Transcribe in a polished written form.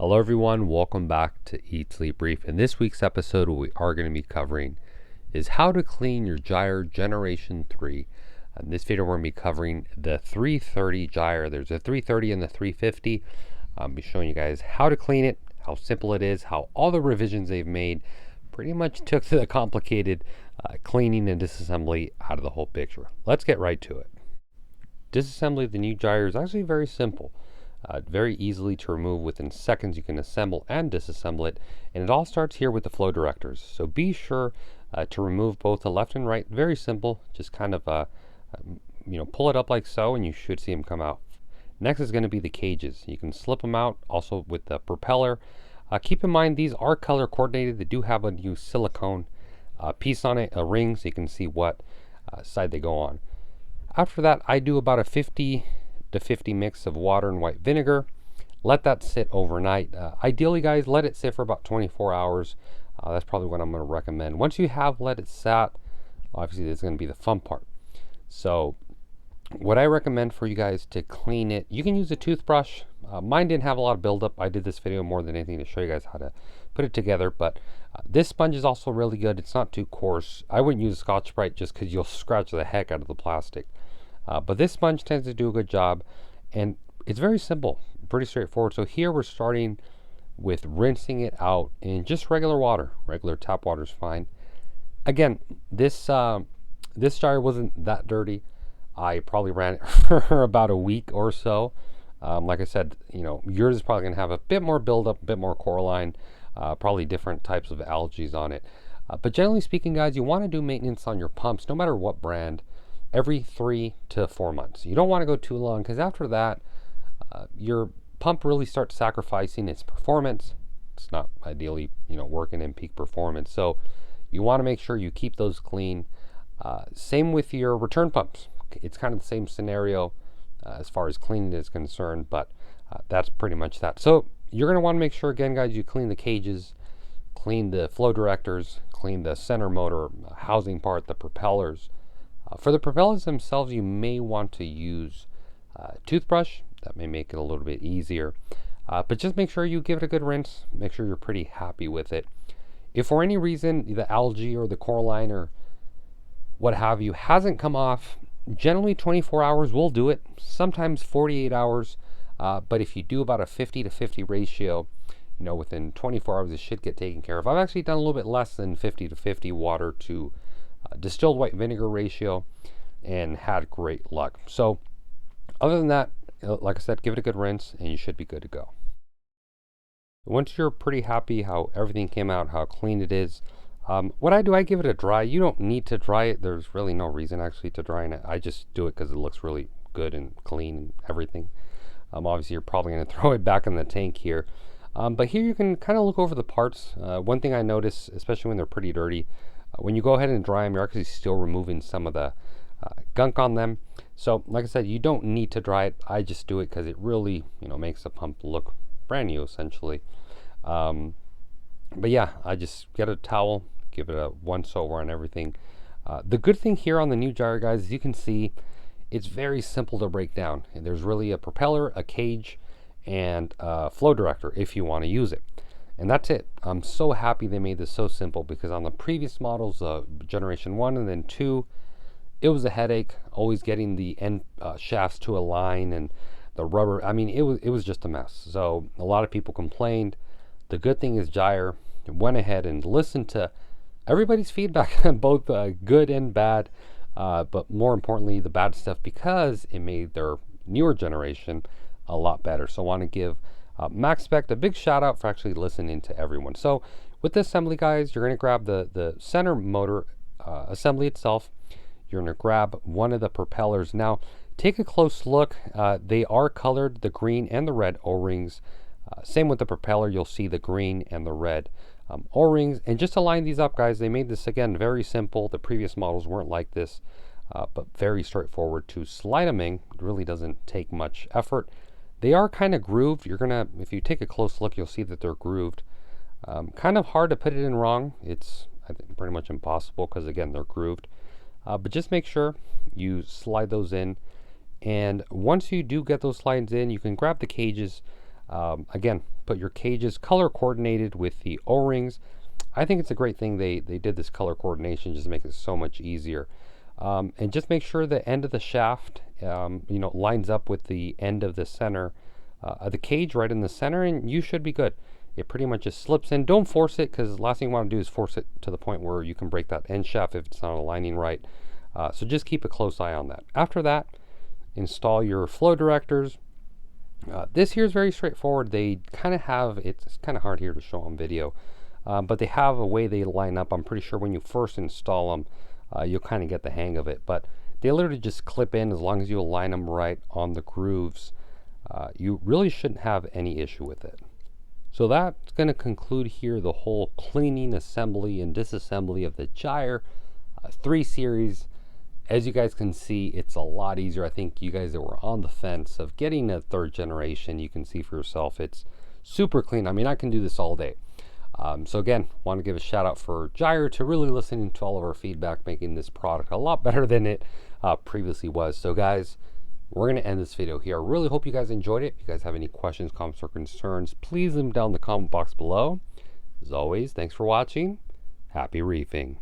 Hello everyone, welcome back to Eat Sleep Brief. In this week's episode, what we are going to be covering is how to clean your Gyre Generation 3. In this video, we're going to be covering the 330 Gyre. There's a 330 and the 350. I'll be showing you guys how to clean it, how simple it is, how all the revisions they've made pretty much took the complicated cleaning and disassembly out of the whole picture. Let's get right to it. Disassembly of the new Gyre is actually very simple. Very easily to remove. Within seconds you can assemble and disassemble it, and it all starts here with the flow directors. So be sure to remove both the left and right. Very simple, just kind of pull it up like so and you should see them come out. Next is going to be the cages. You can slip them out also with the propeller. Keep in mind these are color coordinated. They do have a new silicone piece on it, a ring, so you can see what side they go on. After that, I do about a 50 to 50 mix of water and white vinegar. Let that sit overnight. Ideally, guys, let it sit for about 24 hours. That's probably what I'm going to recommend. Once you have let it sat, obviously this is going to be the fun part. So what I recommend for you guys to clean it, you can use a toothbrush. Mine didn't have a lot of buildup. I did this video more than anything to show you guys how to put it together, but this sponge is also really good. It's not too coarse. I wouldn't use Scotch-Brite just because you'll scratch the heck out of the plastic. But this sponge tends to do a good job, and it's very simple, pretty straightforward. So here we're starting with rinsing it out in just regular water. Regular tap water is fine. Again, this Gyre wasn't that dirty. I probably ran it for about a week or so. Like I said, yours is probably going to have a bit more buildup, a bit more coralline, probably different types of algae on it. But generally speaking, guys, you want to do maintenance on your pumps, no matter what brand, every 3 to 4 months. You don't want to go too long, because after that, your pump really starts sacrificing its performance. It's not ideally, working in peak performance. So you want to make sure you keep those clean. Same with your return pumps. It's kind of the same scenario as far as cleaning is concerned, but that's pretty much that. So you're going to want to make sure, again, guys, you clean the cages, clean the flow directors, clean the center motor housing part, the propellers. For the propellers themselves, you may want to use a toothbrush. That may make it a little bit easier. But just make sure you give it a good rinse. Make sure you're pretty happy with it. If for any reason the algae or the coralline or what have you hasn't come off, generally 24 hours will do it. Sometimes 48 hours. But if you do about a 50 to 50 ratio, within 24 hours it should get taken care of. I've actually done a little bit less than 50 to 50 water to distilled white vinegar ratio and had great luck. So other than that, like I said, give it a good rinse and you should be good to go. Once you're pretty happy how everything came out, how clean it is, what I do, I give it a dry. You don't need to dry it. There's really no reason actually to dry it. I just do it because it looks really good and clean and everything. Obviously you're probably going to throw it back in the tank here. But here you can kind of look over the parts. One thing I notice, especially when they're pretty dirty, when you go ahead and dry them, you're actually still removing some of the gunk on them. So like I said, you don't need to dry it. I just do it because it really makes the pump look brand new essentially. But yeah, I just get a towel, give it a once over on everything. The good thing here on the new Gyre, guys, as you can see, it's very simple to break down. And there's really a propeller, a cage, and a flow director if you want to use it. And that's it. I'm so happy they made this so simple, because on the previous models, Generation 1 and then 2, it was a headache, always getting the end shafts to align and the rubber. I mean, it was just a mess. So a lot of people complained. The good thing is Gyre went ahead and listened to everybody's feedback, both good and bad, but more importantly, the bad stuff, because it made their newer generation a lot better. So I want to give Max Spec a big shout out for actually listening to everyone. So with the assembly, guys, you're going to grab the center motor assembly itself. You're going to grab one of the propellers. Now take a close look. They are colored, the green and the red O-rings. Same with the propeller, you'll see the green and the red O-rings. And just to line these up, guys, they made this again very simple. The previous models weren't like this, but very straightforward to slide them in. It really doesn't take much effort. They are kind of grooved. You're gonna, if you take a close look, you'll see that they're grooved. Kind of hard to put it in wrong. It's, I think, pretty much impossible because, again, they're grooved. But just make sure you slide those in. And once you do get those slides in, you can grab the cages. Again, but your cage is color coordinated with the O-rings. I think it's a great thing they did this color coordination, just to make it so much easier. And just make sure the end of the shaft, lines up with the end of the center of the cage right in the center, and you should be good. It pretty much just slips in. Don't force it, because the last thing you want to do is force it to the point where you can break that end shaft if it's not aligning right. So just keep a close eye on that. After that, install your flow directors. This here is very straightforward. They kind of have, it's kind of hard here to show on video, but they have a way they line up. I'm pretty sure when you first install them, you'll kind of get the hang of it. But they literally just clip in as long as you align them right on the grooves. You really shouldn't have any issue with it. So that's going to conclude here the whole cleaning, assembly, and disassembly of the Gyre 3 series. As you guys can see, it's a lot easier. I think you guys that were on the fence of getting a 3rd generation, you can see for yourself it's super clean. I mean, I can do this all day. So again, want to give a shout out for Gyre to really listening to all of our feedback, making this product a lot better than it previously was. So guys, we're going to end this video here. I really hope you guys enjoyed it. If you guys have any questions, comments, or concerns, please leave them down in the comment box below. As always, thanks for watching. Happy reefing.